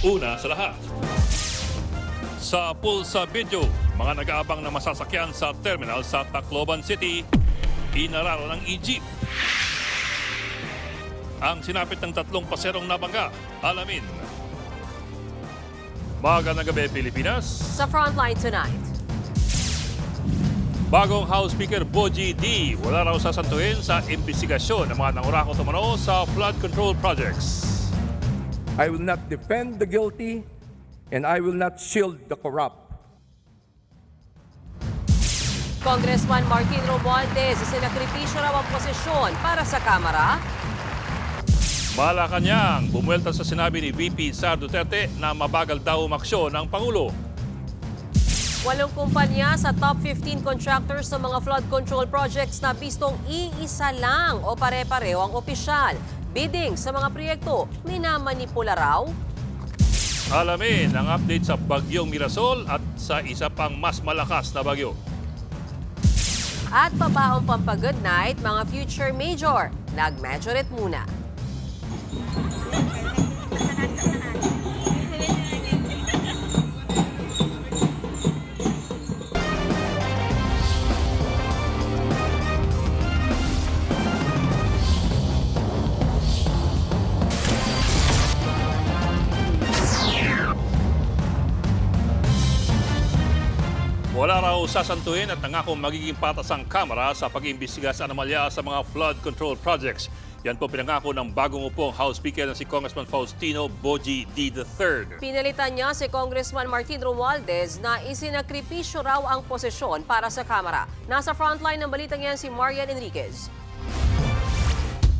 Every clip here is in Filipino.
Una sa lahat, sa Pulsa Video, mga nag-aabang na masasakyan sa terminal sa Tacloban City, inararo ng e-jeep. Ang sinapit ng 3 paserong nabangga, alamin. Magandang gabi, Pilipinas. Sa Frontline tonight, Bagong House Speaker Bogie D. wala raw sasantuhin sa imbestigasyon ng mga nangurakot umano sa flood control projects. I will not defend the guilty, and I will not shield the corrupt. Congressman Martin Romualdez isinakripisyo raw ang posisyon para sa Kamara. Malacanang, bumuelta sa sinabi ni VP Sara Duterte na mabagal daw umaksyon ng Pangulo. 8 kumpanya sa top 15 contractors sa mga flood control projects na pistong iisa lang o pare-pareho ang opisyal. Bidding sa mga proyekto, minamanipula raw. Alamin ang update sa Bagyong Mirasol at sa isa pang mas malakas na bagyo. At pabaong pampagood night, mga future major. Nag-majorette muna. Wala raw sasantuhin at nangako magiging patas ang Kamara sa pag-iimbestiga sa anomalya sa mga flood control projects. Yan po pinangako ng bagong upong House Speaker na si Congressman Faustino Bogie D. III. Pinalitan niya si Congressman Martin Romualdez na isinakripisyo raw ang posisyon para sa Kamara. Nasa frontline ng balitang yan si Marian Enriquez.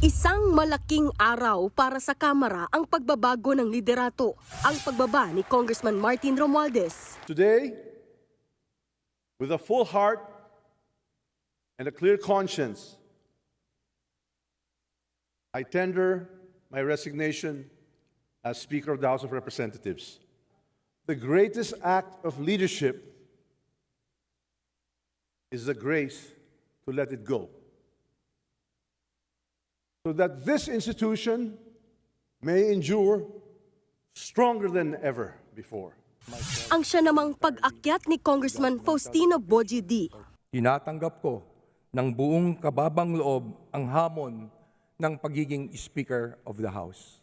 Isang malaking araw para sa Kamara ang pagbabago ng liderato, ang pagbaba ni Congressman Martin Romualdez. Today, with a full heart and a clear conscience, I tender my resignation as Speaker of the House of Representatives. The greatest act of leadership is the grace to let it go, so that this institution may endure stronger than ever before. Ang siya namang pag-akyat ni Congressman Faustino Bogie D. Tinatanggap ko ng buong kababang loob ang hamon ng pagiging Speaker of the House.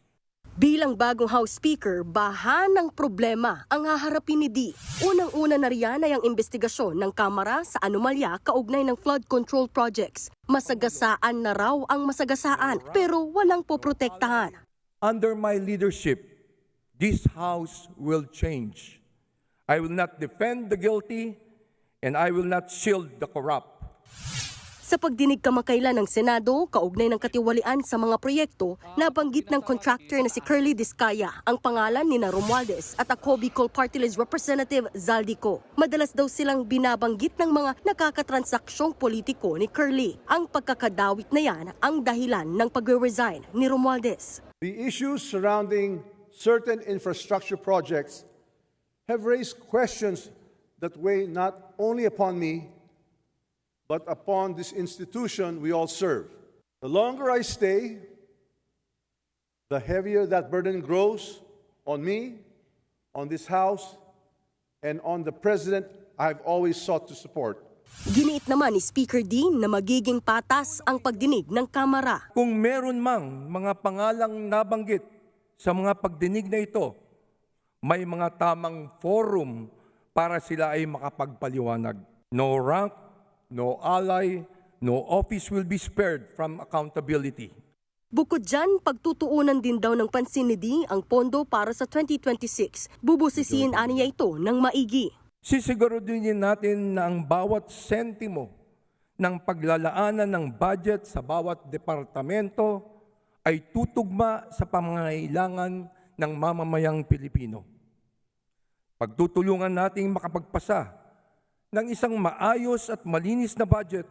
Bilang bagong House Speaker, baha ng problema ang haharapin ni D. Unang-una na riyan ay ang investigasyon ng Kamara sa anomalya kaugnay ng flood control projects. Masagasaan na raw ang masagasaan pero walang poprotektahan. Under my leadership, this House will change. I will not defend the guilty, and I will not shield the corrupt. Sa pagdinig kamakailan ng Senado, kaugnay ng katiwalian sa mga proyekto, nabanggit ng contractor na si Curly Discaya ang pangalan ni Romualdez at ako Bicol Party List Representative Zaldico. Madalas daw silang binabanggit ng mga nakakatransaksyon politiko ni Curly. Ang pagkakadawit na yan ang dahilan ng pag-resign ni Romualdez. The issues surrounding certain infrastructure projects have raised questions that weigh not only upon me, but upon this institution we all serve. The longer I stay, the heavier that burden grows on me, on this House, and on the President I've always sought to support. Giniit naman ni Speaker D na magiging patas ang pagdinig ng Kamara. Kung meron mang mga pangalang nabanggit sa mga pagdinig na ito, may mga tamang forum para sila ay makapagpaliwanag. No rank, no ally, no office will be spared from accountability. Bukod dyan, pagtutuunan din daw ng pansin ni D ang pondo para sa 2026. Bubusisiin aniya ito ng maigi. Sisiguraduhin natin na ang bawat sentimo ng paglalaanan ng budget sa bawat departamento ay tutugma sa pangangailangan ng mamamayang Pilipino. Pagtutulungan nating makapagpasa ng isang maayos at malinis na budget.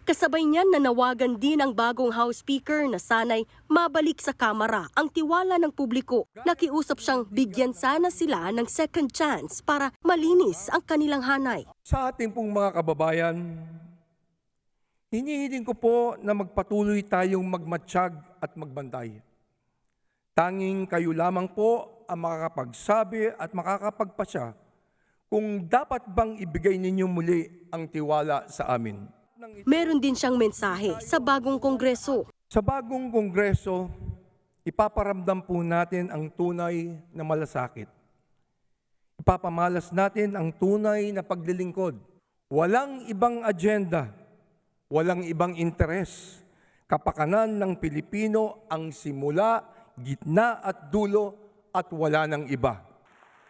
Kasabay niyan nanawagan din ang bagong House Speaker na sana'y mabalik sa Kamara ang tiwala ng publiko. Nakiusap siyang bigyan sana sila ng second chance para malinis ang kanilang hanay. Sa ating pong mga kababayan, hinihiling ko po na magpatuloy tayong magmatsyag at magbantay. Tanging kayo lamang po ang makakapagsabi at makakapagpasya kung dapat bang ibigay ninyo muli ang tiwala sa amin. Meron din siyang mensahe sa bagong Kongreso. Sa bagong Kongreso, ipaparamdam po natin ang tunay na malasakit. Ipapamalas natin ang tunay na paglilingkod. Walang ibang agenda, walang ibang interes. Kapakanan ng Pilipino ang simula, gitna at dulo at wala ng iba.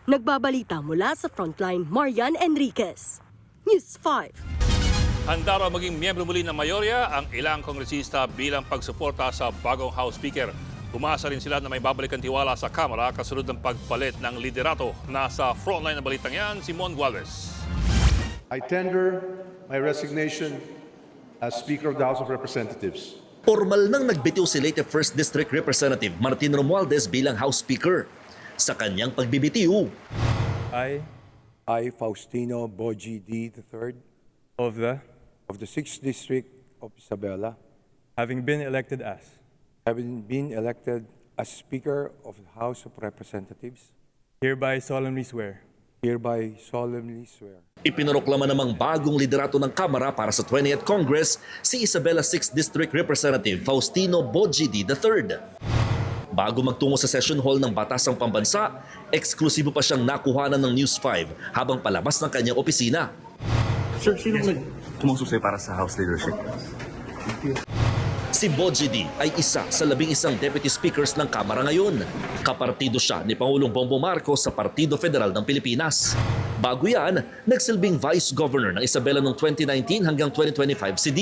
Nagbabalita mula sa Frontline, Marian Enriquez. News 5. Handa raw maging miyembro muli ng mayorya ang ilang kongresista bilang pagsuporta sa bagong House Speaker. Umasa rin sila na may babalikan tiwala sa Kamara kasunod ng pagpalit ng liderato. Nasa frontline ng balitang yan, si Mon Gualvez. I tender my resignation as Speaker of the House of Representatives. Formal nang nagbitiw si late 1st District Representative Martin Romualdez bilang House Speaker. Sa kanyang pagbibitiw, I, Faustino Boji D. III of the, of the 6th District of Isabela, having been elected having been elected as Speaker of the House of Representatives, hereby solemnly swear hereby solemnly swear. ipinoroklama namang bagong liderato ng Kamara para sa 20th Congress si Isabela 6th District Representative Faustino Boji D. III. Bago magtungo sa session hall ng Batasang Pambansa, eksklusibo pa siyang nakuhanan ng News 5 habang palabas ng kanyang opisina. Sir, sino tumususay para sa House leadership? Si Boji D ay isa sa 11 deputy speakers ng Kamara ngayon. Kapartido siya ni Pangulong Bongbong Marcos sa Partido Federal ng Pilipinas. Bago yan, nagsilbing Vice Governor ng Isabela noong 2019 hanggang 2025 si D.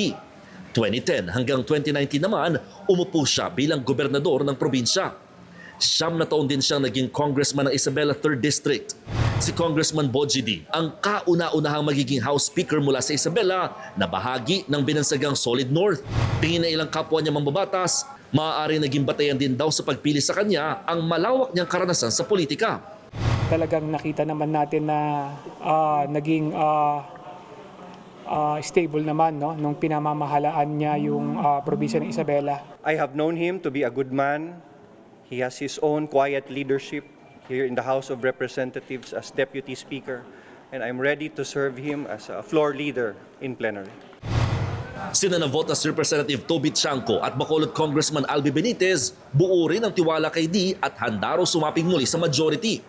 2010 hanggang 2019 naman, umupo siya bilang gobernador ng probinsya. 9 na taon din siyang naging congressman ng Isabela 3rd District. Si Congressman Boji D ang kauna-unahang magiging House Speaker mula sa Isabela na bahagi ng binansagang Solid North. Tingin na ilang kapwa niya mambabatas, maaari naging batayan din daw sa pagpili sa kanya ang malawak niyang karanasan sa politika. Talagang nakita naman natin na naging stable naman nung pinamamahalaan niya yung probinsya ng Isabela. I have known him to be a good man. He has his own quiet leadership here in the House of Representatives as Deputy Speaker, and I'm ready to serve him as a floor leader in plenary. Sina Navotas Representative Toby Tiangco at Bacolod Congressman Albi Benitez buo rin ang tiwala kay D at handa raw sumaping muli sa majority.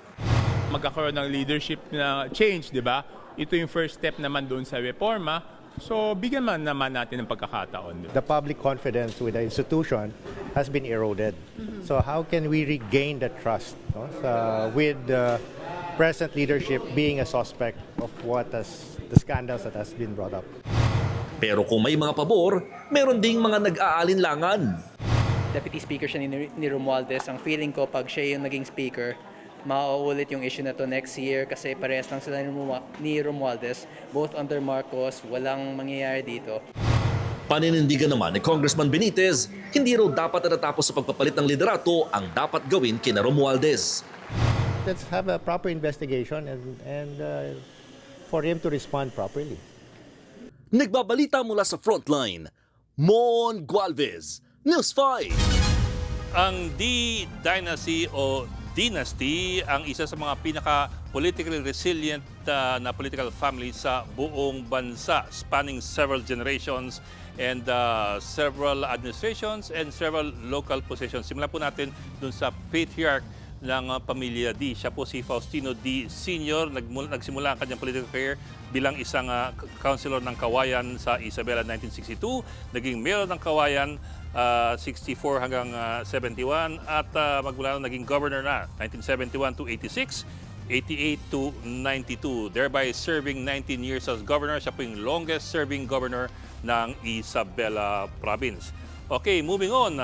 Magkakaroon ng leadership na change, di ba? Ito yung first step naman doon sa reforma. So, bigyan man naman natin ng pagkakataon. The public confidence with the institution has been eroded. So how can we regain that trust with the present leadership being a suspect of the scandals that has been brought up? Pero kung may mga pabor, meron ding mga nag-aalinlangan. Deputy Speaker siya ni Romualdez. Ang feeling ko pag siya yung naging Speaker, mauulit yung issue na to next year kasi parehas lang sila ni Romualdez. Both under Marcos, walang mangyayari dito. Paninindigan naman ni Congressman Benitez, hindi raw dapat na natapos sa pagpapalit ng liderato ang dapat gawin kina Romualdez. Let's have a proper investigation and for him to respond properly. Nagbabalita mula sa Frontline, Mon Gualvez, News 5. Ang D-Dynasty o Dynasty ang isa sa mga pinaka-politically resilient na political family sa buong bansa, spanning several generations and several administrations and several local positions. Simulan po natin dun sa patriarch ng pamilya D. Siya po si Faustino D. Sr. Nagsimula ang kanyang political career bilang isang councilor ng Kawayan sa Isabela 1962. Naging mayor ng Kawayan 64 hanggang 71 at magmula naging governor na 1971 to 86, 88 to 92, thereby serving 19 years as governor. Siya po yung longest serving governor ng Isabela Province. Okay, moving on.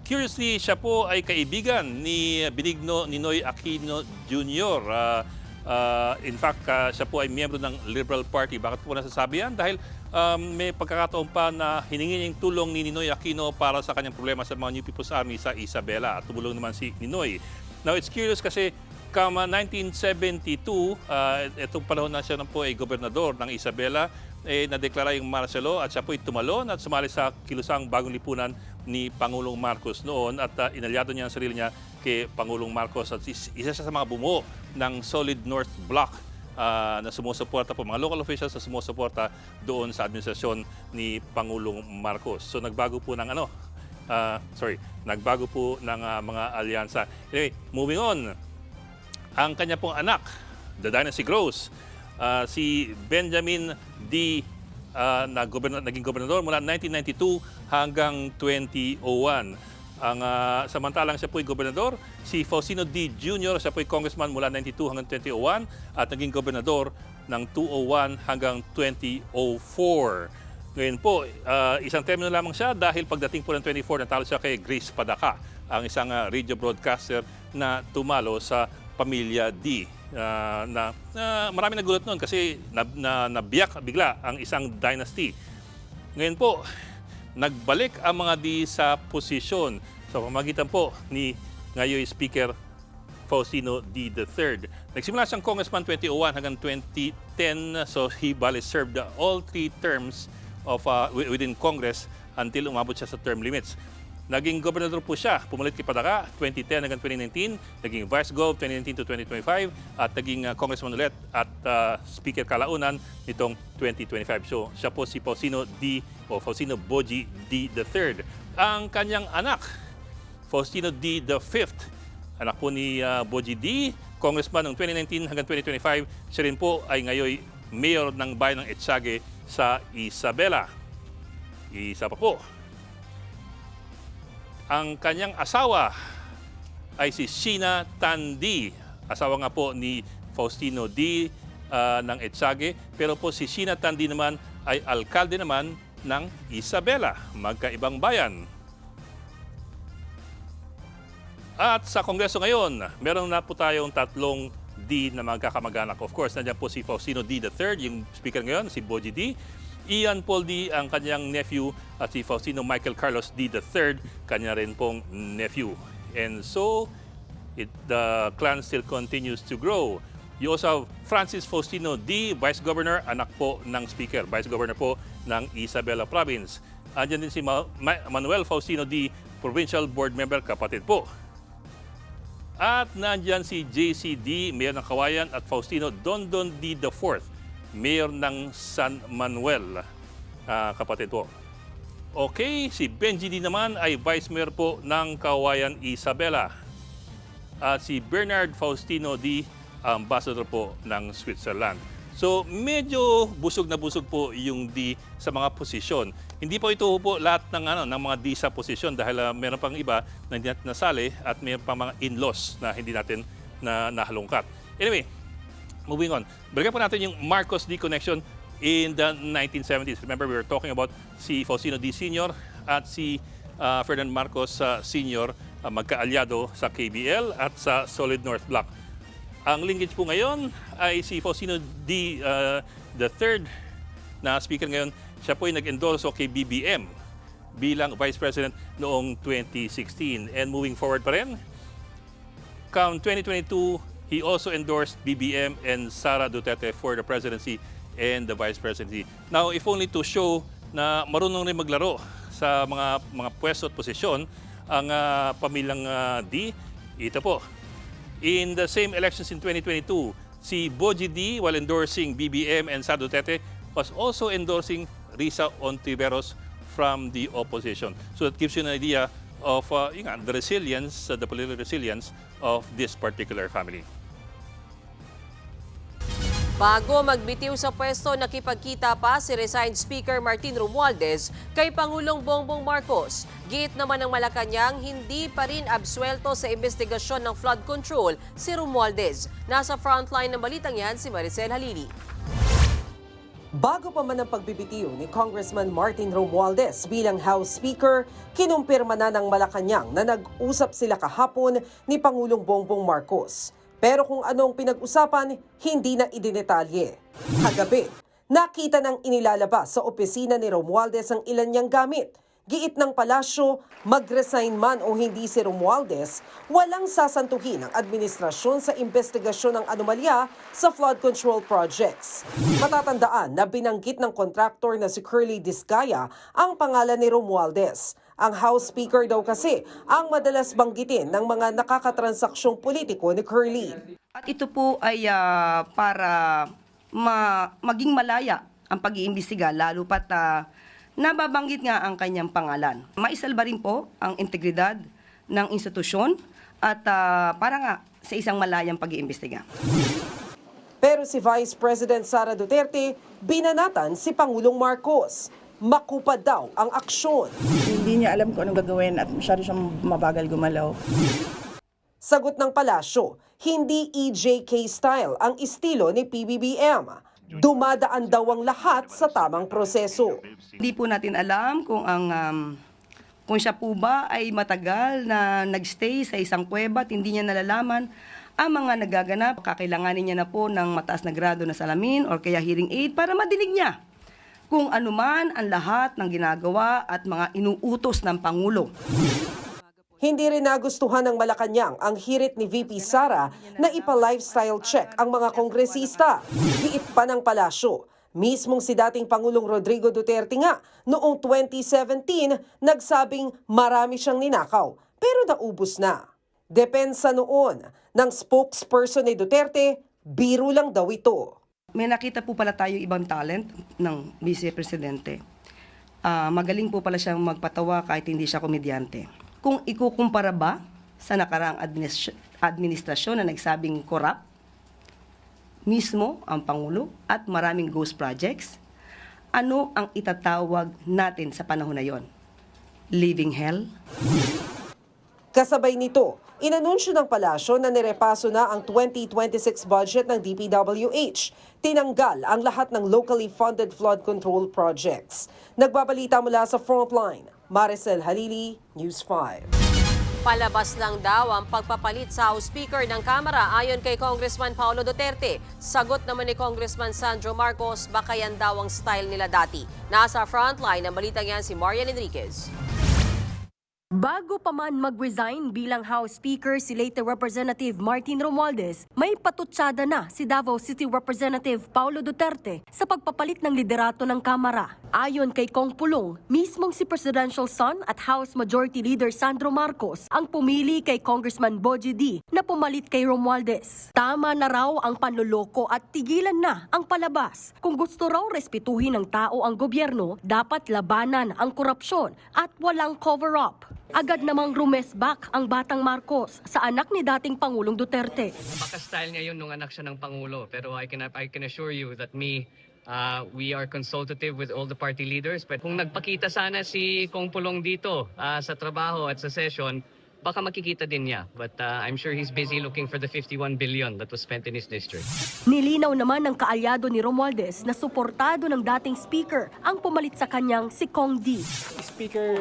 Curiously, siya po ay kaibigan ni Benigno Ninoy Aquino Jr. In fact, siya po ay miyembro ng Liberal Party. Bakit po nasasabi yan? Dahil may pagkakataon pa na hiningi yung tulong ni Ninoy Aquino para sa kanyang problema sa mga New People's Army sa Isabela. At tumulong naman si Ninoy. Now, it's curious kasi kama 1972, itong panahon na siya po ay gobernador ng Isabela, nadeklara yung martial law at siya po ay tumalon at sumali sa kilusang bagong lipunan ni Pangulong Marcos noon at inalyado niya ang sarili niya kay Pangulong Marcos at isa siya sa mga bumuo ng Solid North Block na sumusuporta po, mga local officials na sumusuporta doon sa administrasyon ni Pangulong Marcos. So nagbago po ng mga alyansa. Anyway, moving on. Ang kanya pong anak, the dynasty grows, si Benjamin D. Naging gobernador mula 1992 hanggang 2001. Samantalang siya po'y gobernador, si Faustino D. Jr. siya po'y congressman mula 92 hanggang 2001 at naging gobernador ng 2001 hanggang 2004. Ngayon po, isang termino lamang siya dahil pagdating po ng 2024, natalo siya kay Grace Padaka, ang isang radio broadcaster na tumalo sa Pamilya D. Marami nagulat noon kasi nabiyak bigla ang isang dynasty. Ngayon po, nagbalik ang mga D sa posisyon sa pamamagitan po ni ngayon Speaker Faustino D. III. Nagsimula siyang congressman 2001 hanggang 2010, so he served all 3 terms of within Congress until umabot siya sa term limits. Naging gobernador po siya, pumulit kay Padaka 2010 hanggang 2019, naging Vice Gov 2019 to 2025 at naging congressman ulit at Speaker kalaunan nitong 2025. So siya po si Faustino D. o Faustino Boji D. III. Ang kanyang anak, Faustino D. V. Anak po ni Boji D. Congressman noong 2019 hanggang 2025. Siya rin po ay ngayon mayor ng bayan ng Etsague sa Isabela. Isa pa po. Ang kanyang asawa ay si Sheena Tan D. Asawa nga po ni Faustino D. Ng Etsague. Pero po si Sheena Tan D naman ay alkalde naman ng Isabela, magkaibang bayan. At sa Kongreso ngayon, meron na po tayong 3 D na magkakamag-anak. Of course, nandiyan po si Faustino D. III, yung speaker ngayon, si Boji D. Ian Paul D. ang kanyang nephew at si Faustino Michael Carlos D. III, kanya rin pong nephew. And so, the clan still continues to grow. You also have Francis Faustino D., Vice Governor, anak po ng Speaker, Vice Governor po ng Isabela Province. Andiyan din si Manuel Faustino D., Provincial Board Member, kapatid po. At nandiyan si JCD, Mayor ng Kawayan, at Faustino Dondon D. IV, Mayor ng San Manuel, kapatid po. Okay, si Benji D. naman ay Vice Mayor po ng Kawayan, Isabela. At si Bernard Faustino D., Ambassador po ng Switzerland. So medyo busog na busog po yung D sa mga posisyon. Hindi po ito po lahat ng mga D sa posisyon dahil meron pang iba na hindi natin nasali at meron pang mga in-laws na hindi natin nahalungkat. Anyway, moving on. Balikan po natin yung Marcos D connection in the 1970s. Remember, we were talking about si Faustino D. Sr. at si Ferdinand Marcos Sr. Magkaalyado sa KBL at sa Solid North Block. Ang linkage po ngayon ay si Faustino D. III na speaker ngayon. Siya po ay nag-endorse kay BBM bilang Vice President noong 2016. And moving forward pa rin, come 2022, he also endorsed BBM and Sara Duterte for the presidency and the vice presidency. Now, if only to show na marunong rin maglaro sa mga pwesto at posisyon ang pamilyang D, ito po. In the same elections in 2022, si Boji D, while endorsing BBM and Sara Duterte, was also endorsing Risa Ontiveros from the opposition. So that gives you an idea of the resilience, the political resilience of this particular family. Bago magbitiw sa pwesto, nakipagkita pa si resigned Speaker Martin Romualdez kay Pangulong Bongbong Marcos. Giit naman ng Malacanang, hindi pa rin absuelto sa investigasyon ng flood control si Romualdez. Nasa frontline ng balitang yan si Maricel Halili. Bago pa man ang pagbibitiw ni Congressman Martin Romualdez bilang House Speaker, kinumpirma na ng Malacanang na nag-usap sila kahapon ni Pangulong Bongbong Marcos. Pero kung anong pinag-usapan, hindi na idinetalye. Kagabi, nakita nang inilalabas sa opisina ni Romualdez ang ilan niyang gamit. Giit ng palasyo, mag-resign man o hindi si Romualdez, walang sasantuhin ang administrasyon sa investigasyon ng anomalya sa flood control projects. Matatandaan na binanggit ng kontraktor na si Curly Discaya ang pangalan ni Romualdez Ang House Speaker daw kasi ang madalas banggitin ng mga nakakatransaksyon politiko ni Curly. At ito po ay para maging malaya ang pag-iimbestiga, lalo pat nababanggit nga ang kanyang pangalan. Maisalba rin po ang integridad ng institusyon at para nga sa isang malayang pag-iimbestiga. Pero si Vice President Sara Duterte, binanatan si Pangulong Marcos. Makupad daw ang aksyon. Hindi niya alam kung anong gagawin at masyado siyang mabagal gumalaw. Sagot ng palasyo, hindi EJK style ang estilo ni PBBM. Dumadaan daw ang lahat sa tamang proseso. Hindi po natin alam kung kung siya po ba ay matagal na nagstay sa isang kuweba at hindi niya nalalaman ang mga nagaganap. Kakailanganin niya na po ng mataas na grado na salamin or kaya hearing aid para madinig niya kung anuman ang lahat ng ginagawa at mga inuutos ng Pangulo. Hindi rin nagustuhan ng Malacanang ang hirit ni VP Sara na ipa-lifestyle check ang mga kongresista. Giit pa ng palasyo. Mismong si dating Pangulong Rodrigo Duterte nga noong 2017 nagsabing marami siyang ninakaw pero naubos na. Depensa noon ng spokesperson ni Duterte, biro lang daw ito. May nakita po pala tayo ibang talent ng Vice Presidente. Magaling po pala siyang magpatawa kahit hindi siya komedyante. Kung ikukumpara ba sa nakaraang administrasyon na nagsabing corrupt, mismo ang Pangulo at maraming ghost projects, ano ang itatawag natin sa panahon na yon? Living hell? Kasabay nito, inanunsyo ng palasyo na nirepaso na ang 2026 budget ng DPWH. Tinanggal ang lahat ng locally funded flood control projects. Nagbabalita mula sa Frontline, Maricel Halili, News 5. Palabas lang daw ang pagpapalit sa House Speaker ng Kamara ayon kay Congressman Paulo Duterte. Sagot naman ni Congressman Sandro Marcos, baka yan daw ang style nila dati. Nasa Frontline ang balitang yan si Marian Enriquez. Bago pa man mag-resign bilang House Speaker si late Representative Martin Romualdez, may patutsada na si Davao City Representative Paulo Duterte sa pagpapalit ng liderato ng Kamara. Ayon kay Kong Pulong, mismong si Presidential Son at House Majority Leader Sandro Marcos ang pumili kay Congressman Boji D na pumalit kay Romualdez. Tama na raw ang panloloko at tigilan na ang palabas. Kung gusto raw respetuhin ng tao ang gobyerno, dapat labanan ang korupsyon at walang cover-up. Agad namang rumesback ang batang Marcos sa anak ni dating Pangulong Duterte. Baka-style niya yun nung anak siya ng Pangulo. Pero I can assure you that we are consultative with all the party leaders. But kung nagpakita sana si Kong Pulong dito sa trabaho at sa session, baka makikita din niya. But I'm sure he's busy looking for the 51 billion that was spent in his district. Nilinaw naman ng kaalyado ni Romualdez na suportado ng dating speaker ang pumalit sa kanyang si Kong D. Speaker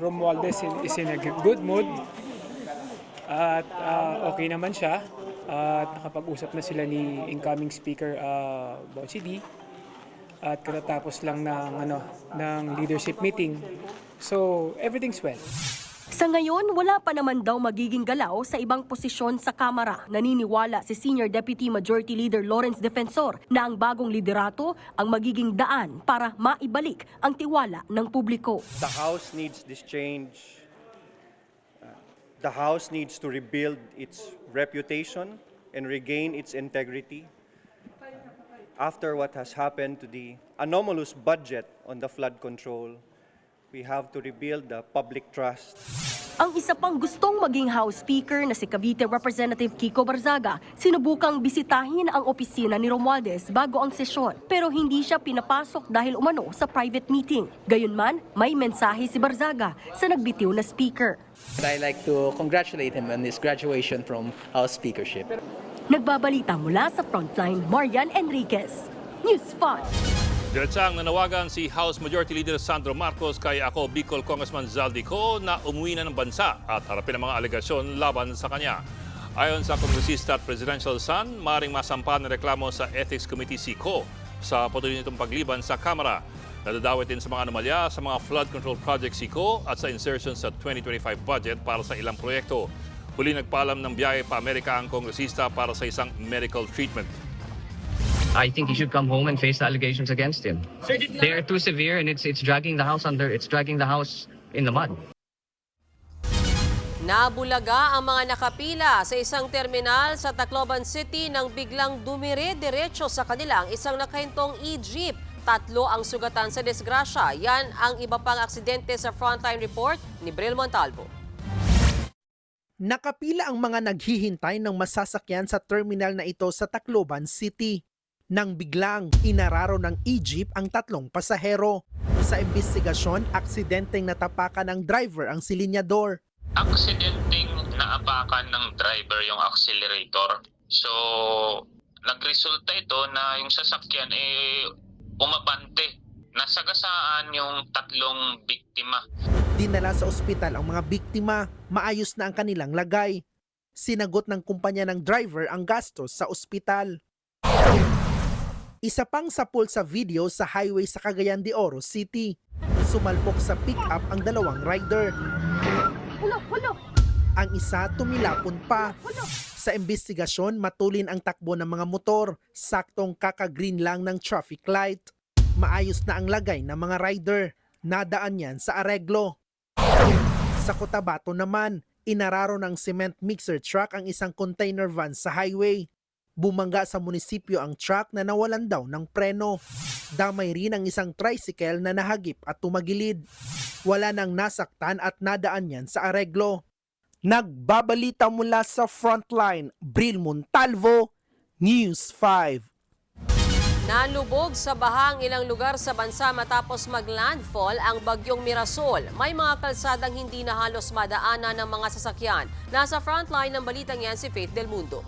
Romualdez is in a good mood at okay naman siya at nakapag-usap na sila ni incoming Speaker Boji D at katatapos lang ng leadership meeting. So everything's well. Sa ngayon, wala pa naman daw magiging galaw sa ibang posisyon sa Kamara. Naniniwala si Senior Deputy Majority Leader Lawrence Defensor na ang bagong liderato ang magiging daan para maibalik ang tiwala ng publiko. The House needs this change. The House needs to rebuild its reputation and regain its integrity. After what has happened to the anomalous budget on the flood control, we have to rebuild the public trust. Ang isa pang gustong maging House Speaker na si Cavite Representative Kiko Barzaga, sinubukang bisitahin ang opisina ni Romualdez bago ang sesyon pero hindi siya pinapasok dahil umano sa private meeting. Gayunman, may mensahe si Barzaga sa nagbitiw na speaker. I'd like to congratulate him on his graduation from House Speakership. Nagbabalita mula sa Frontline, Marian Enriquez, News 5. Diretsang nanawagan si House Majority Leader Sandro Marcos kay ako Bicol Congressman Zaldico na umuwi na ng bansa at harapin ang mga alegasyon laban sa kanya. Ayon sa kongresista at presidential son, maring masampa ng reklamo sa Ethics Committee SICO sa patuloy nitong pagliban sa Kamara. Nadadawit din sa mga anomalya sa mga flood control project SICO at sa insertion sa 2025 budget para sa ilang proyekto. Huli nagpaalam ng biyahe pa Amerika ang kongresista para sa isang medical treatment. I think he should come home and face the allegations against him. They are too severe and it's dragging the House in the mud. Nabulaga ang mga nakapila sa isang terminal sa Tacloban City nang biglang dumire-diretso sa kanilang isang nakahintong e-jeep. 3 ang sugatan sa disgrasya. Yan ang iba pang aksidente sa Frontline Report ni Bril Montalvo. Nakapila ang mga naghihintay ng masasakyan sa terminal na ito sa Tacloban City. Nang biglang inararo ng e-jeep ang 3 pasahero. Sa imbestigasyon, aksidenteng natapakan ng driver ang silinyador. Aksidenteng naapakan ng driver yung accelerator. So, nagresulta ito na yung sasakyan umabante. Nasagasaan yung 3 biktima. Dinala sa ospital ang mga biktima. Maayos na ang kanilang lagay. Sinagot ng kumpanya ng driver ang gastos sa ospital. Isa pang sapul sa video sa highway sa Cagayan de Oro City. Sumalpok sa pick-up ang 2 rider. Ang isa tumilapon pa. Sa imbestigasyon, matulin ang takbo ng mga motor. Saktong kaka-green lang ng traffic light. Maayos na ang lagay ng mga rider. Nadaan yan sa areglo. Sa Cotabato naman, inararo ng cement mixer truck ang isang container van sa highway. Bumangga sa munisipyo ang truck na nawalan daw ng preno. Damay rin ang isang tricycle na nahagip at tumagilid. Wala nang nasaktan at nadaan yan sa areglo. Nagbabalita mula sa Frontline, Bril Montalvo, News 5. Nalubog sa bahang ilang lugar sa bansa matapos maglandfall ang bagyong Mirasol. May mga kalsadang hindi na halos madaanan ng mga sasakyan. Nasa frontline ng balitang yan si Faith Del Mundo.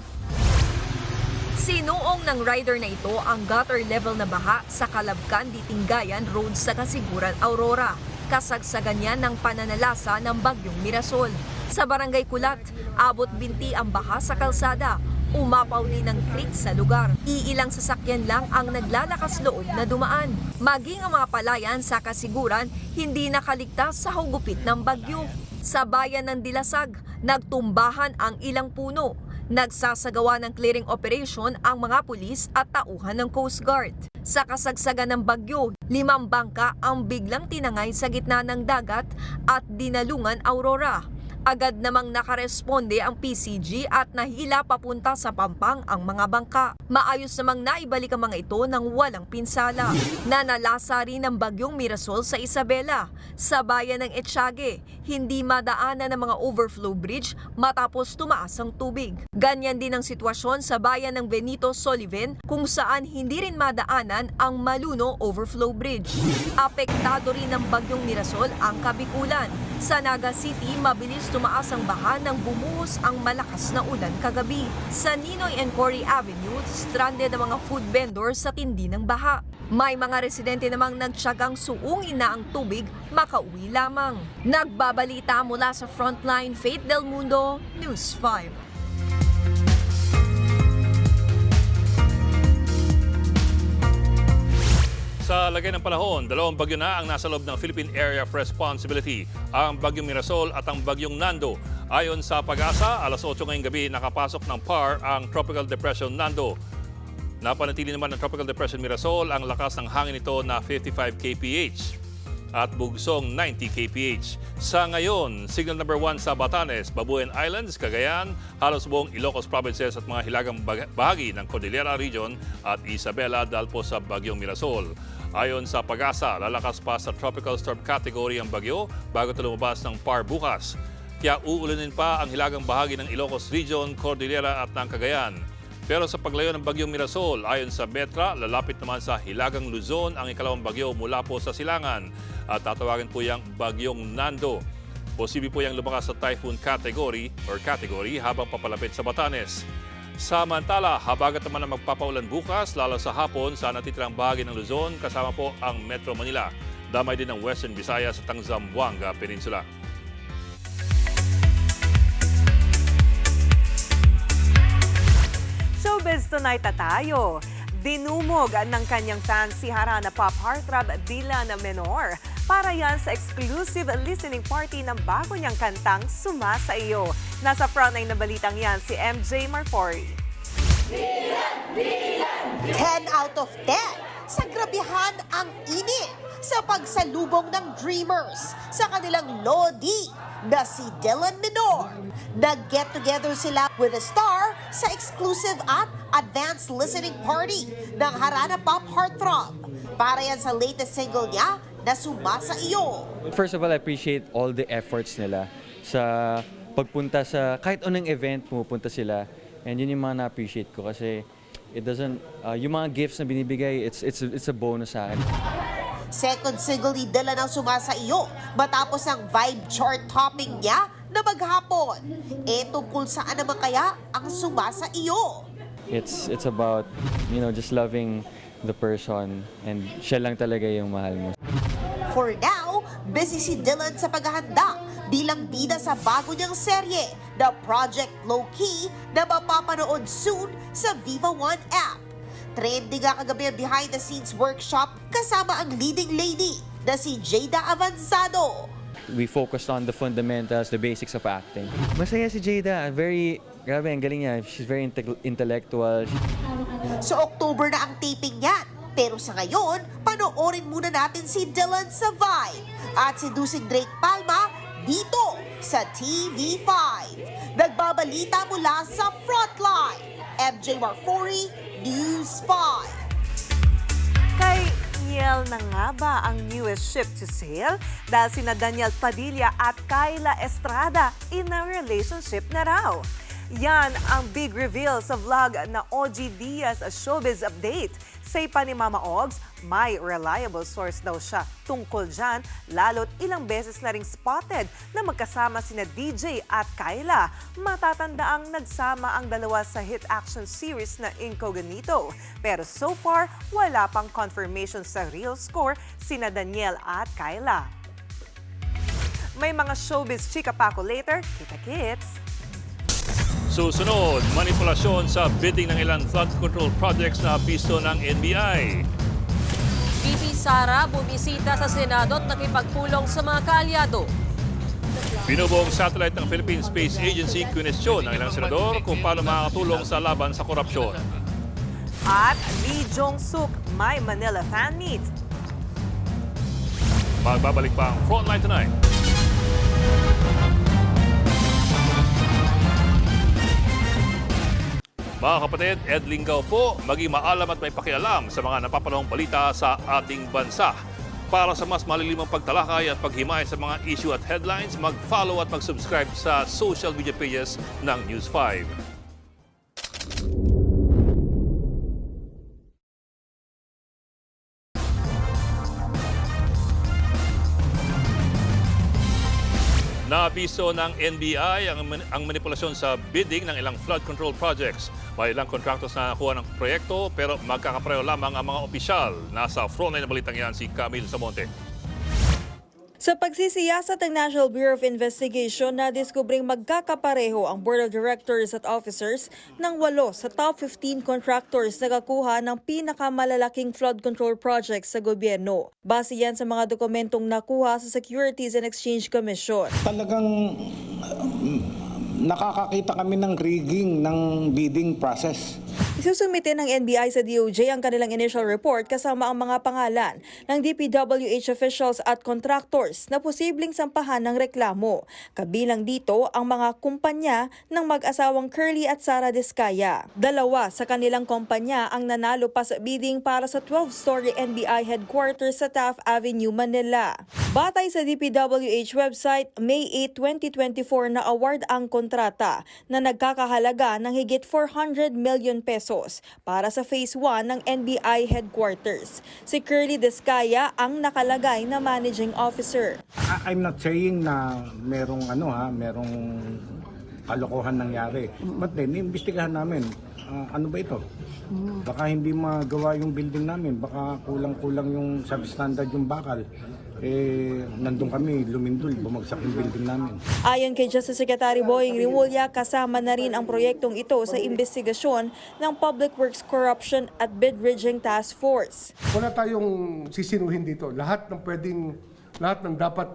Sinuong ng rider na ito ang gutter level na baha sa Calabcan, Ditinggayan Road sa Kasiguran, Aurora. Kasagsagan yan ng pananalasa ng bagyong Mirasol. Sa Barangay Kulat, abot binti ang baha sa kalsada. Umapaw din ng creek sa lugar. Iilang sasakyan lang ang naglalakas loob na dumaan. Maging ang mga palayan sa Kasiguran hindi nakaligtas sa hugupit ng bagyo. Sa bayan ng Dilasag, nagtumbahan ang ilang puno. Nagsasagawa ng clearing operation ang mga pulis at tauhan ng Coast Guard. Sa kasagsagan ng bagyo, 5 bangka ang biglang tinangay sa gitna ng dagat at dinalungan Aurora. Agad namang nakaresponde ang PCG at nahila papunta sa Pampang ang mga bangka. Maayos namang naibalik ang mga ito ng walang pinsala. Nanalasa rin ng bagyong Mirasol sa Isabela. Sa bayan ng Etxage, hindi madaanan ng mga overflow bridge matapos tumaas ang tubig. Ganyan din ang sitwasyon sa bayan ng Benito Soliven kung saan hindi rin madaanan ang Maluno Overflow Bridge. Apektado rin ng bagyong Mirasol ang Kabikulan. Sa Naga City, mabilis tumaas ang baha nang bumuhos ang malakas na ulan kagabi. Sa Ninoy and Cory Avenue, stranded ang mga food vendors sa tindi ng baha. May mga residente namang nagtiyagang suungin na ang tubig, makauwi lamang. Nagbabalita mula sa Frontline, Faith Del Mundo, News 5. Sa lagay ng panahon, 2 bagyo na ang nasa loob ng Philippine Area of Responsibility, ang bagyong Mirasol at ang bagyong Nando. Ayon sa Pag-asa, alas 8 ngayong gabi nakapasok ng PAR ang Tropical Depression Nando. Napanatili naman ng Tropical Depression Mirasol ang lakas ng hangin nito na 55 kph at bugsong 90 kph. Sa ngayon, signal number 1 sa Batanes, Babuyan Islands, Cagayan, halos buong Ilocos Provinces at mga hilagang bahagi ng Cordillera Region at Isabela dahil po sa bagyong Mirasol. Ayon sa Pag-asa, lalakas pa sa Tropical Storm Category ang bagyo bago ito lumabas ng PAR bukas. Kaya uulanin pa ang hilagang bahagi ng Ilocos Region, Cordillera at ng Cagayan. Pero sa paglayo ng bagyong Mirasol, ayon sa Metra, lalapit naman sa hilagang Luzon ang ikalawang bagyo mula po sa Silangan at tatawagin po yung bagyong Nando. Posible po yung lumakas sa typhoon category habang papalapit sa Batanes. Samantala, habagat naman ang magpapaulan bukas, lalo sa hapon sa natitirang bahagi ng Luzon, kasama po ang Metro Manila. Damay din ang Western Visayas at ang Zamboanga Peninsula. Showbiz Tonight na tayo. Dinumog ng kanyang fans si Harana Pop Heartthrob Dylan Menor para yan sa exclusive listening party ng bago niyang kantang Suma Sa Iyo. Nasa frontline na balitang yan si MJ Marfori. 10 out of 10. sa grabihan ang init sa pagsalubong ng Dreamers sa kanilang lodi na si Dylan Menor. Nag-get together sila with a star sa exclusive at advanced listening party ng Harana Pop Heartthrob. Para yan sa latest single niya na Sumasa Iyo. First of all, I appreciate all the efforts nila sa pagpunta sa kahit anong event, pumupunta sila. And yun yung mga na-appreciate ko kasi it doesn't, yung mga gifts na binibigay, it's a bonus sa akin. Second single ni Dylan ang Sumasa Iyo matapos ang vibe chart topping niya na maghapon. Tungkol saan naman kaya ang Sumasa Iyo? It's about, just loving the person and siya lang talaga yung mahal mo. For now, busy si Dylan sa paghahanda bilang bida sa bago niyang serye, The Project Low Key, na mapapanood soon sa Viva One app. Trending nga kagabi ang behind-the-scenes workshop kasama ang leading lady na si Jada Avanzado. We focused on the fundamentals, the basics of acting. Masaya si Jada, grabe, ang galing niya. She's very intellectual. So October na ang taping yan. Pero sa ngayon, panoorin muna natin si Dylan sa Vibe at si Dusing Drake Palma dito sa TV5. Nagbabalita mula sa Frontline, MJ Marfori, News 5. Kay Niel na nga ba ang newest ship to sail? Dahil sina Daniel Padilla at Kyla Estrada in a relationship na raw. Yan ang big reveal sa vlog na OG Diaz Showbiz Update. Say pa ni Mama Ogs, may reliable source daw siya tungkol dyan, lalo't ilang beses na ring spotted na magkasama sina DJ at Kyla. Matatandaang nagsama ang dalawa sa hit action series na Incognito. Pero so far, wala pang confirmation sa real score sina Daniel at Kyla. May mga showbiz chika pa ako later. Kita-kits! Susunod, manipulasyon sa bidding ng ilang flood control projects na pisto ng NBI. VP Sara bumisita sa Senado at nakipagpulong sa mga kaalyado. Binubuong satellite ng Philippine Space Agency kwestiyon ng ilang senador kung paano makakatulong sa laban sa korupsyon. At Lee Jong-suk, may Manila fan meet. Magbabalik pa ang Frontline tonight. Mga kapatid, Ed Lingaw po, maging maalam at may pakialam sa mga napapanahong balita sa ating bansa. Para sa mas malilimang pagtalakay at paghimay sa mga issue at headlines, mag-follow at mag-subscribe sa social media pages ng News 5. Nabiso ng NBI ang manipulasyon sa bidding ng ilang flood control projects. May ilang contractors na nakuha ng proyekto pero magkakapareho lamang ang mga opisyal. Nasa frontline na balitang yan si Camille Samonte. Sa pagsisiyasat ng National Bureau of Investigation, nadiskubring magkakapareho ang Board of Directors at Officers ng 8 sa top 15 contractors na kakuha ng pinakamalalaking flood control projects sa gobyerno. Base yan sa mga dokumentong nakuha sa Securities and Exchange Commission. Talagang nakakakita kami ng rigging ng bidding process. Isusumite ng NBI sa DOJ ang kanilang initial report kasama ang mga pangalan ng DPWH officials at contractors na posibleng sampahan ng reklamo. Kabilang dito ang mga kumpanya ng mag-asawang Curly at Sara Discaya. 2 sa kanilang kumpanya ang nanalo pa sa bidding para sa 12-story NBI headquarters sa Taft Avenue, Manila. Batay sa DPWH website, May 8, 2024 na award ang kontrata na nagkakahalaga ng higit 400 million pesos para sa Phase 1 ng NBI headquarters. Si Curly Discaya ang nakalagay na managing officer. I'm not saying na merong kalokohan nangyari. But then, iimbestigahan namin. Ano ba ito? Baka hindi magawa yung building namin. Baka kulang-kulang yung substandard yung bakal. Nandun kami, lumindol, bumagsak yung building namin. Ayon kay Justice Secretary Boying Rimulya, kasama na rin ang proyektong ito sa investigasyon ng Public Works Corruption at Bid Rigging Task Force. Wala tayong sisinuhin dito. Lahat ng dapat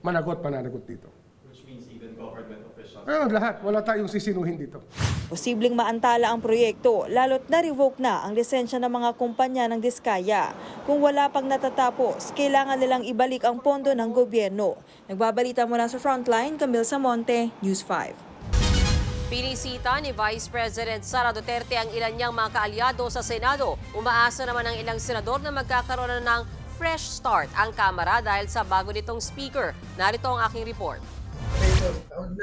managot dito. Which means even government officials Lahat. Wala tayong sisinuhin dito. Posibleng maantala ang proyekto lalo't na-revoke na ang lisensya ng mga kumpanya ng Diskaya. Kung wala pang natatapos, kailangan nilang ibalik ang pondo ng gobyerno. Nagbabalita mula sa Frontline, Camille Samonte, News 5. Pinisita ni Vice President Sara Duterte ang ilan niyang mga kaalyado sa Senado. Umaasa naman ang ilang senador na magkakaroon na ng fresh start ang Kamara dahil sa bago nitong speaker. Narito ang aking report.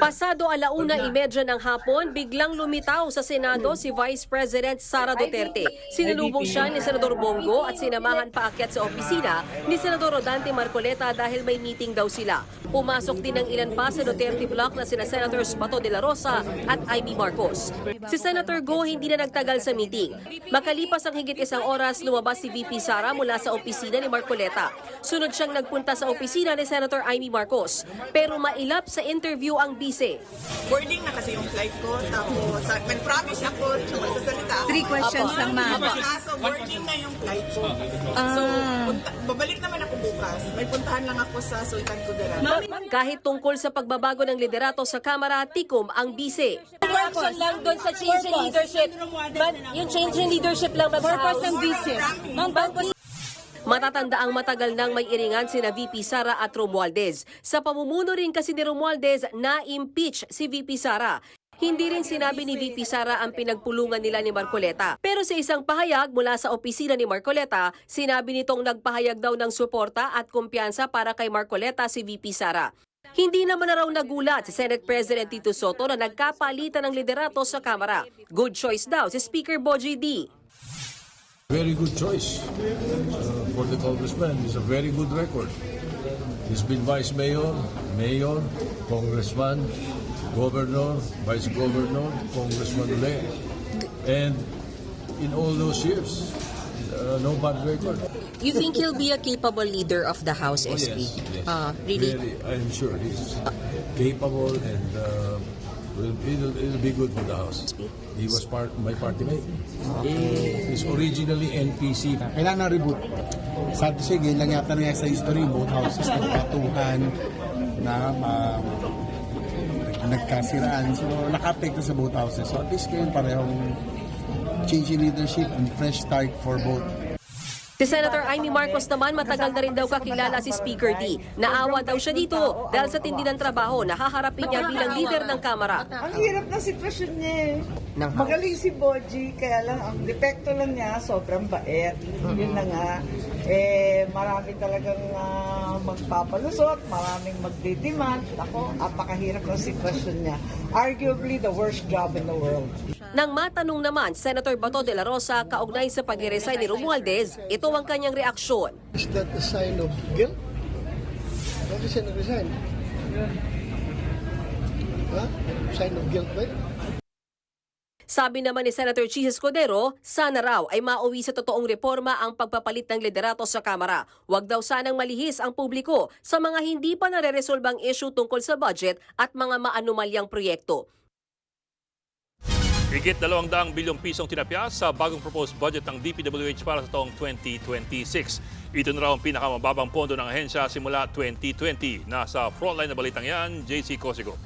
Pasado 1:30 ng hapon, biglang lumitaw sa Senado si Vice President Sara Duterte. Sinulubong siya ni Senador Bongo at sinamahan paakyat sa opisina ni Senador Rodante Marcoleta dahil may meeting daw sila. Pumasok din ng ilan pa sa Duterte Block na sina Senators Bato de la Rosa at Amy Marcos. Si Senator Go hindi na nagtagal sa meeting. Makalipas ang higit isang oras, lumabas si VP Sara mula sa opisina ni Marcoleta. Sunod siyang nagpunta sa opisina ni Senator Amy Marcos. Pero mailap sa interview ang bise. Boarding na kasi yung flight ko, tapos nag-promise ako na magsasalita ako. 3 questions lang, ma'am. So, boarding na yung flight ko. So, babalik naman ako bukas. May puntahan lang ako sa Sultan Kudarat. Kahit tungkol sa pagbabago ng liderato sa Kamara, tikom ang bise. Question lang doon sa change in leadership. Yung change in leadership lang ba sa House? Ng bise. Matatanda ang matagal nang may iringan sina VP Sara at Romualdez. Sa pamumuno rin kasi ni Romualdez, na-impeach si VP Sara. Hindi rin sinabi ni VP Sara ang pinagpulungan nila ni Marcoleta. Pero sa isang pahayag mula sa opisina ni Marcoleta, sinabi nitong nagpahayag daw ng suporta at kumpiyansa para kay Marcoleta si VP Sara. Hindi naman na raw nagulat si Senate President Tito Soto na nagkapalitan ng liderato sa Kamara. Good choice daw si Speaker Boji D. Very good choice for the congressman. It's a very good record. He's been vice mayor, mayor, congressman, governor, vice governor, congressman ulit. And in all those years, no bad record. You think he'll be a capable leader of the House, SP? Yes. Really? I'm sure he's capable and it'll be good for the House. He was my party mate. He's originally NPC. Kailangan na reboot. Sad to say, ganyan lang yata na sa history, both houses nagpatuhan na nagkasiraan. So, naka-apekto sa both houses. So, at least ngayon parehong change in leadership and fresh start for both. Si Senator Amy Marcos naman matagal na rin daw kakilala si Speaker D. Naawa daw siya dito dahil sa tindi ng trabaho na haharapin niya bilang leader ng Kamara. Ang hirap ng sitwasyon niya eh. Magaling si Boji, kaya lang ang depekto lang niya, sobrang bait. Yun na nga. Marami talagang magpapalusot, maraming magdidemand. Ako, apakahirap ng sitwasyon niya. Arguably the worst job in the world. Nang matanong naman, Senator Bato de la Rosa kaugnay sa pag-resign ni Romualdez, ito ang kanyang reaksyon. Is that a sign of guilt? Bakit siya nag-resign? Sign of guilt ba? Sabi naman ni Senator Chis Escudero, sana raw ay mauwi sa totoong reforma ang pagpapalit ng liderato sa Kamara. Huwag daw sanang malihis ang publiko sa mga hindi pa nare-resolbang issue tungkol sa budget at mga maanumalyang proyekto. Higit 200 bilyong pisong tinapya sa bagong proposed budget ng DPWH para sa taong 2026. Ito na raw ang pinakamababang pondo ng ahensya simula 2020. Nasa frontline na balitang yan, JC Cosigo.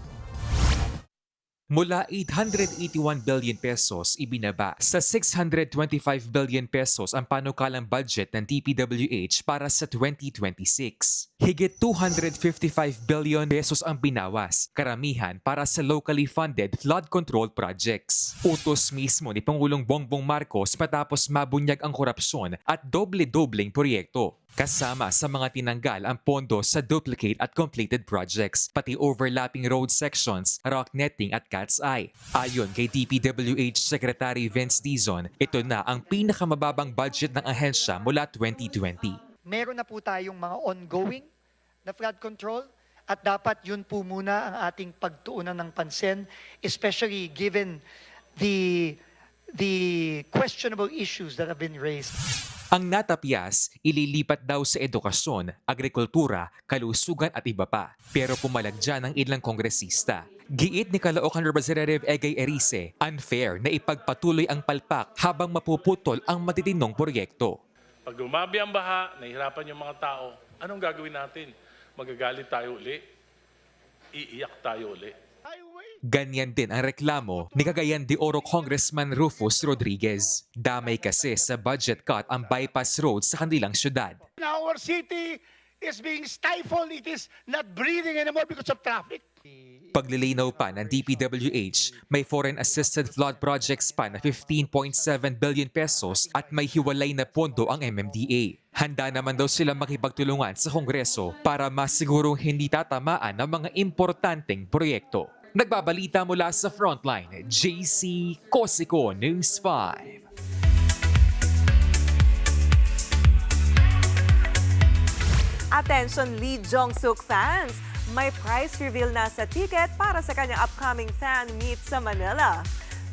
Mula 881 billion pesos ibinaba sa 625 billion pesos ang panukalang budget ng DPWH para sa 2026. Higit 255 billion pesos ang binawas, karamihan para sa locally funded flood control projects. Utos mismo ni Pangulong Bongbong Marcos matapos mabunyag ang korupsyon at doble-dobleng proyekto. Kasama sa mga tinanggal ang pondo sa duplicate at completed projects, pati overlapping road sections, rock netting at cat's eye. Ayon kay DPWH Secretary Vince Dizon, ito na ang pinakamababang budget ng ahensya mula 2020. Meron na po tayong mga ongoing na flood control at dapat yun po muna ang ating pagtuunan ng pansin, especially given the questionable issues that have been raised. Ang natapyas, ililipat daw sa edukasyon, agrikultura, kalusugan at iba pa. Pero pumalag dyan ang ilang kongresista. Giit ni Caloocan Representative Egay Erice, unfair na ipagpatuloy ang palpak habang mapuputol ang matitinong proyekto. Pag dumabi ang baha, nahihirapan yung mga tao, anong gagawin natin? Magagalit tayo uli? Iiyak tayo uli? Ganyan din ang reklamo ni Cagayan de Oro Congressman Rufus Rodriguez. Damay kasi sa budget cut ang bypass road sa kanilang syudad. Our city is being stifled. It is not breathing anymore because of traffic. Paglilinaw pa ng DPWH, may foreign assisted flood projects pa na 15.7 billion pesos at may hiwalay na pondo ang MMDA. Handa naman daw sila makipagtulungan sa Kongreso para masigurong hindi tatamaan ng mga importanteng proyekto. Nagbabalita mula sa Frontline, JC Cosico, News 5. Attention Lee Jong-suk fans! May prize reveal na sa ticket para sa kanyang upcoming fan meet sa Manila.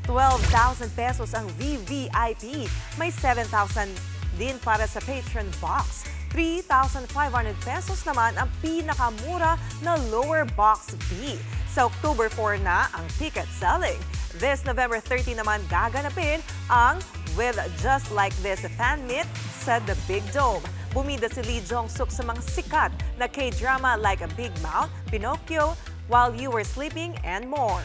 12,000 pesos ang VVIP. May 7,000 din para sa patron box. 3,500 pesos naman ang pinakamura na lower box B. Sa October 4 na ang ticket selling. This November 30 naman gaganapin ang With Just Like This fan meet sa The Big Dome. Bumida si Lee Jong-suk sa mga sikat na K-drama like A Big Mouth, Pinocchio, While You Were Sleeping, and more.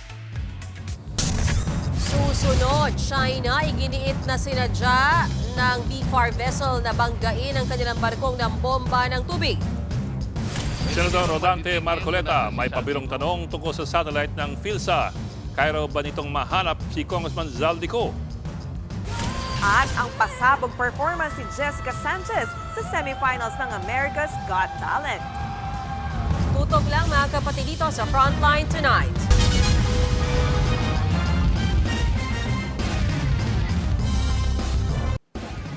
Susunod, China, iginiit na sinadya ng BFAR vessel na banggain ang kanilang barkong ng bomba ng tubig. Senador Rodante Marcoleta, may pabirong tanong tungkol sa satellite ng PhilSA. Kaya ba nitong mahanap si Congressman Zaldico? At ang pasabog performance si Jessica Sanchez sa semifinals ng America's Got Talent. Tutok lang mga kapatid dito sa Frontline tonight.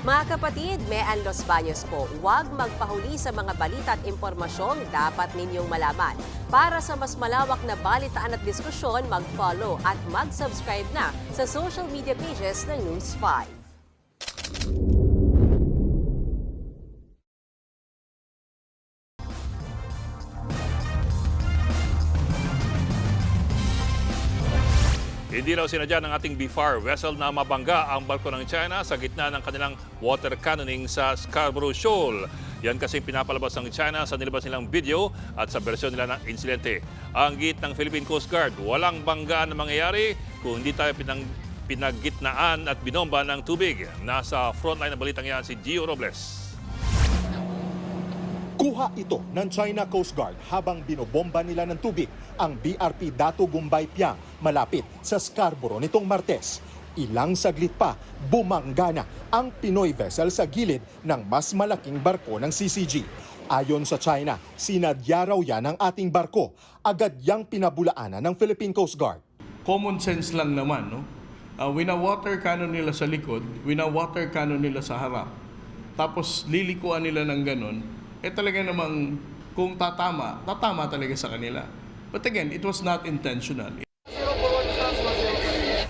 Mga kapatid, Mean Los Baños po, huwag magpahuli sa mga balita at impormasyong dapat ninyong malaman. Para sa mas malawak na balitaan at diskusyon, mag-follow at mag-subscribe na sa social media pages ng News 5. Hindi raw sinadya ng ating BFAR vessel na mabangga ang barko ng China sa gitna ng kanilang water cannoning sa Scarborough Shoal. Yan kasi pinapalabas ng China sa nilabas nilang video at sa bersyon nila ng insidente. Ang git ng Philippine Coast Guard, walang banggaan na mangyayari kung hindi tayo pinaggitnaan at binomba ng tubig. Nasa frontline na balitang yan si Gio Robles. Kuha ito ng China Coast Guard habang binobomba nila ng tubig ang BRP Dato Gumbay Piang malapit sa Scarborough nitong Martes. Ilang saglit pa, bumangga na ang Pinoy vessel sa gilid ng mas malaking barko ng CCG. Ayon sa China, sinadya raw yan ang ating barko. Agad yang pinabulaanan ng Philippine Coast Guard. Common sense lang naman, no? Wina-water cannon nila sa likod, wina-water cannon nila sa harap. Tapos lilikuan nila ng ganon. Talaga namang kung tatama talaga sa kanila. But again, it was not intentional.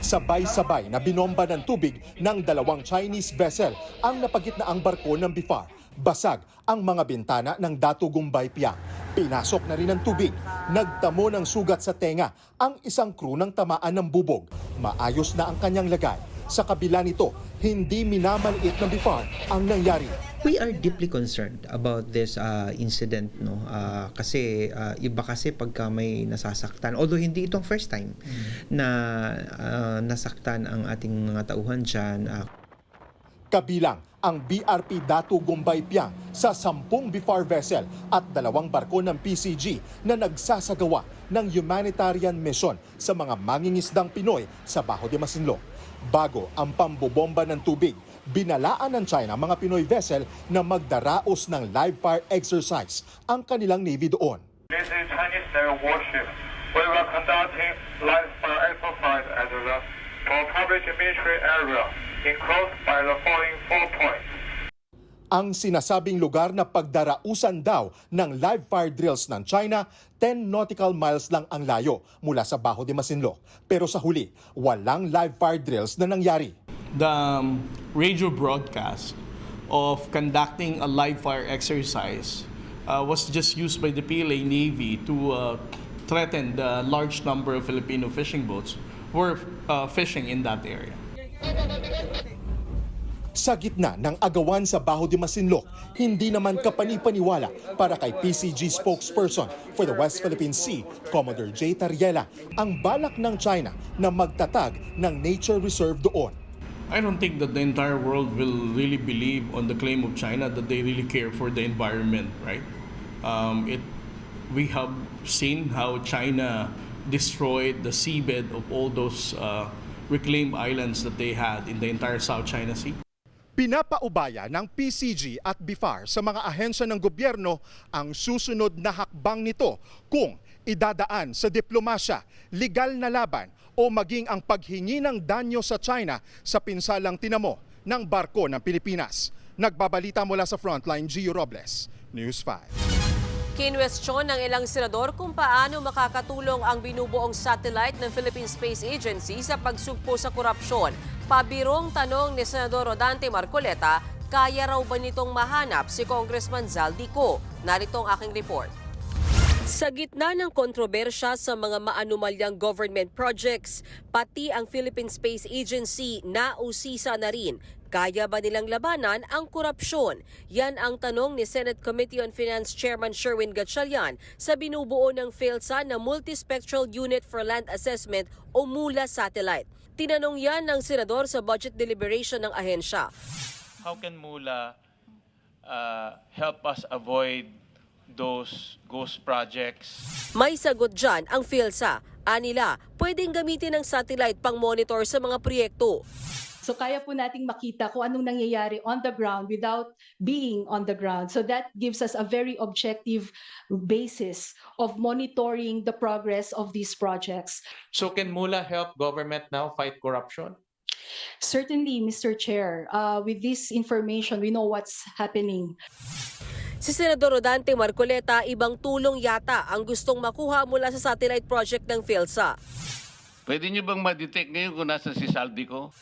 Sabay-sabay na binomba ng tubig ng dalawang Chinese vessel ang napagitnaang barko ng BFAR. Basag ang mga bintana ng Dato Gumbay Piang. Pinasok na rin ang tubig. Nagtamo ng sugat sa tenga ang isang crew ng tamaan ng bubog. Maayos na ang kanyang lagay. Sa kabila nito, hindi minamaliit ng BFAR ang nangyari. We are deeply concerned about this incident, no? Kasi iba kasi pagka may nasasaktan, although hindi itong first time na nasaktan ang ating mga tauhan dyan. Kabilang ang BRP Dato Gumbay Piang sa 10 BFAR vessel at 2 barko ng PCG na nagsasagawa ng humanitarian mission sa mga mangingisdang Pinoy sa Bajo de Masinloc. Bago ang pambobomba ng tubig, binalaan ng China mga Pinoy vessel na magdaraos ng live fire exercise ang kanilang Navy doon. This is Chinese Naval warship. We were conducting live fire exercise at the public military area, enclosed by the following 4 points. Ang sinasabing lugar na pagdarausan daw ng live fire drills ng China, 10 nautical miles lang ang layo mula sa Bajo de Masinloc. Pero sa huli, walang live fire drills na nangyari. The radio broadcast of conducting a live fire exercise was just used by the PLA Navy to threaten the large number of Filipino fishing boats who were fishing in that area. Sa gitna ng agawan sa Baho de Masinloc, hindi naman kapani-paniwala para kay PCG spokesperson for the West Philippine Sea, Commodore J. Tariela, ang balak ng China na magtatag ng nature reserve doon. I don't think that the entire world will really believe on the claim of China that they really care for the environment, right? We have seen how China destroyed the seabed of all those reclaimed islands that they had in the entire South China Sea. Pinapaubaya ng PCG at BIFAR sa mga ahensya ng gobyerno ang susunod na hakbang nito kung idadaan sa diplomasya, legal na laban o maging ang paghingi ng danyo sa China sa pinsalang tinamo ng barko ng Pilipinas. Nagbabalita mula sa Frontline, Gio Robles, News 5. Kinwestiyon ng ilang senador kung paano makakatulong ang binubuong satellite ng Philippine Space Agency sa pagsugpo sa korupsyon. Pabirong tanong ni Senador Rodante Marcoleta, kaya raw ba nitong mahanap si Congressman Zaldico? Narito ang aking report. Sa gitna ng kontrobersya sa mga maanumalyang government projects, pati ang Philippine Space Agency nausisa na rin. Kaya ba nilang labanan ang korupsyon? Yan ang tanong ni Senate Committee on Finance Chairman Sherwin Gatchalian sa binubuo ng PhilSA na Multispectral Unit for Land Assessment o MULA satellite. Tinanong yan ng senador sa budget deliberation ng ahensya. How can MULA help us avoid those ghost projects? May sagot dyan ang PhilSA. Anila, pwedeng gamitin ng satellite pang monitor sa mga proyekto. So kaya po nating makita kung anong nangyayari on the ground without being on the ground. So that gives us a very objective basis of monitoring the progress of these projects. So can MULA help government now fight corruption? Certainly, Mr. Chair. With this information, we know what's happening. Si Senador Rodante Marcoleta, ibang tulong yata ang gustong makuha mula sa satellite project ng PhilSA. Pwede niyo bang ma-detect ngayon kung nasa si Zaldico?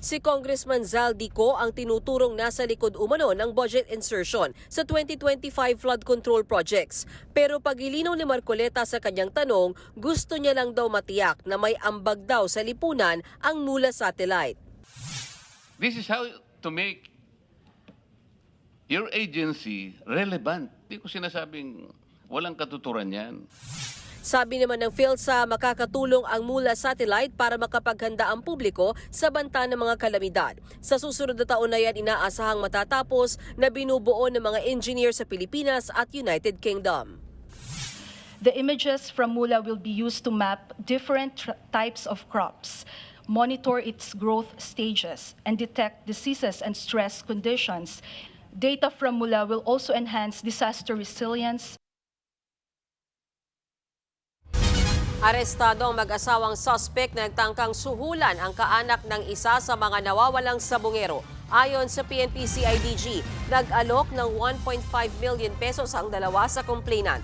Si Congressman Zaldico ang tinuturong nasa likod umano ng budget insertion sa 2025 flood control projects. Pero pag-ilinaw ni Marcoleta sa kanyang tanong, gusto niya lang daw matiyak na may ambag daw sa lipunan ang MULA satellite. This is how to make your agency relevant. Hindi ko sinasabing walang katuturan yan. Sabi naman ng PhilSA, makakatulong ang MULA satellite para makapaghanda ang publiko sa banta ng mga kalamidad. Sa susunod na taon na yan, inaasahang matatapos na binubuo ng mga engineer sa Pilipinas at United Kingdom. The images from MULA will be used to map different types of crops, monitor its growth stages, and detect diseases and stress conditions. Data from MULA will also enhance disaster resilience. Arestado ang mag-asawang suspect na nagtangkang suhulan ang kaanak ng isa sa mga nawawalang sabungero. Ayon sa PNP CIDG, nag-alok ng 1.5 million pesos ang dalawa sa complainant.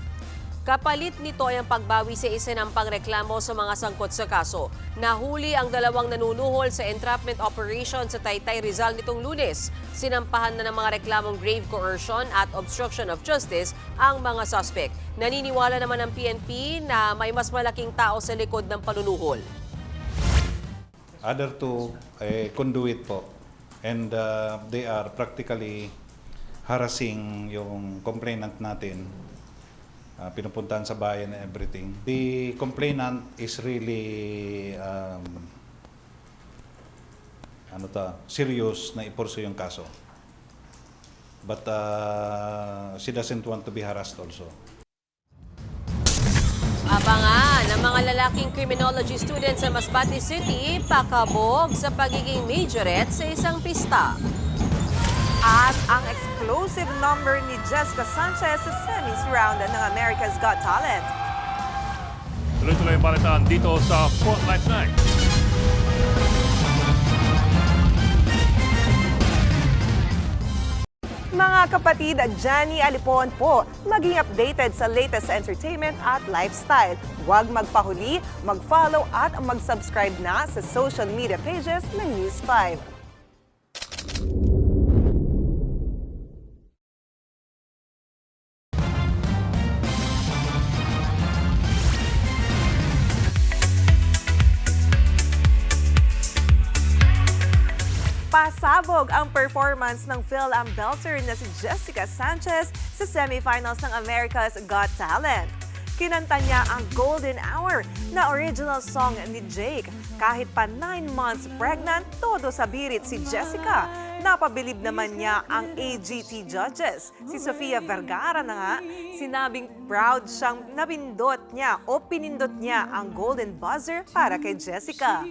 Kapalit nito ay ang pagbawi sa isinampang reklamo sa mga sangkot sa kaso. Nahuli ang dalawang nanunuhol sa entrapment operation sa Taytay, Rizal nitong Lunes. Sinampahan na ng mga reklamong grave coercion at obstruction of justice ang mga suspect. Naniniwala naman ang PNP na may mas malaking tao sa likod ng panunuhol. Other two conduit po, and they are practically harassing yung complainant natin. Pinupuntahan sa bayan and everything. The complainant is really serious na ipursu yung kaso. But she doesn't want to be harassed also. Abangan ng mga lalaking criminology students sa Masbate City, pakabog sa pagiging majorette sa isang pista. At ang explosive number ni Jessica Sanchez sa semis round ng America's Got Talent. Tuloy-tuloy ang balitaan dito sa Frontline Tonight. Mga kapatid, Johnny Alipon po, maging updated sa latest entertainment at lifestyle. Huwag magpahuli, mag-follow at mag-subscribe na sa social media pages ng News 5. Pasabog ang performance ng Phil-Am belter na si Jessica Sanchez sa semifinals ng America's Got Talent. Kinanta niya ang Golden Hour na original song ni Jake. Kahit pa 9 months pregnant, todo sa birit si Jessica. Napabilib naman niya ang AGT judges. Si Sofia Vergara na nga, sinabing proud siyang pinindot niya ang golden buzzer para kay Jessica.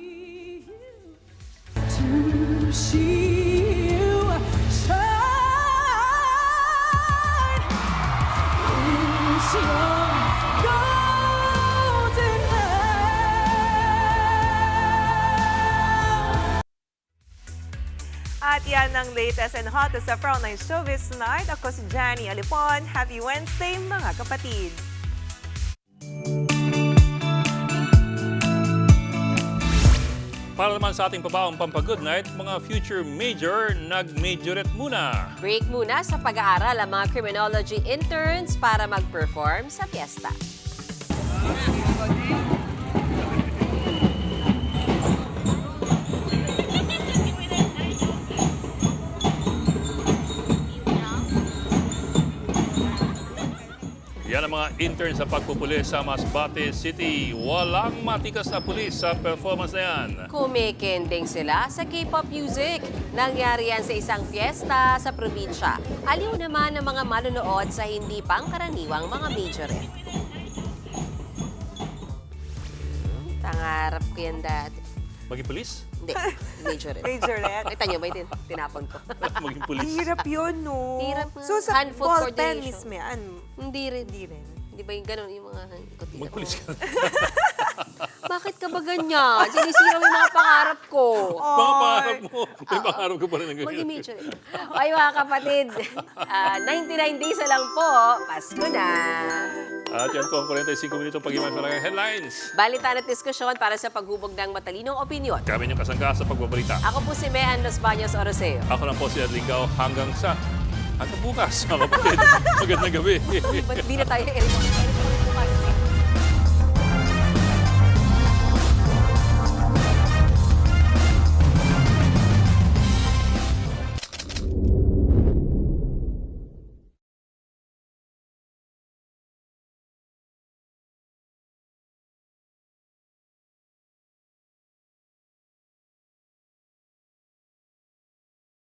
At yan ang latest and hottest sa Frontline Showbiz tonight. Ako si Johnny Alipon. Happy Wednesday, mga kapatid! Para naman sa ating pabaong pampagood night, mga future major, nag-majorette muna. Break muna sa pag-aaral ang mga criminology interns para mag-perform sa fiesta. Yan ang mga interns sa pagpupulis sa Masbate City. Walang matikas na pulis sa performance na yan. Kumikending sila sa K-pop music. Nangyari yan sa isang fiesta sa probinsya. Aliw naman ng mga manonood sa hindi pangkaraniwang mga majorette. Pangarap ko yan dati. Maging pulis? Hindi, majorette. Majorette? Kita niyo ba yung tinapon ko? Maging pulis. Hirap yun, no? Hirap nga. So, sa Hand-foot ball pen coordination. mismo yan? Hindi rin. Hindi ba yung ganun yung mga kutina? Magpulis ka. Bakit ka ba ganyan? Sinisira mo yung mga pangarap ko. Mga pangarap mo. May pangarap ko pa rin ng ganyan. Mag-imagine. Ay, mga kapatid, 99 days na lang po. Pasko na. At yan po ang 45 minutong pag-iwan sa mga headlines. Balitan at diskusyon para sa paghubog ng matalinong opinyon. Kami yung kasangga sa pagbabalita. Ako po si Mean Los Baños Oroseo. Ako lang po si Adlingao hanggang bukas. Mga kapatid, magandang gabi. Ba't di na tayo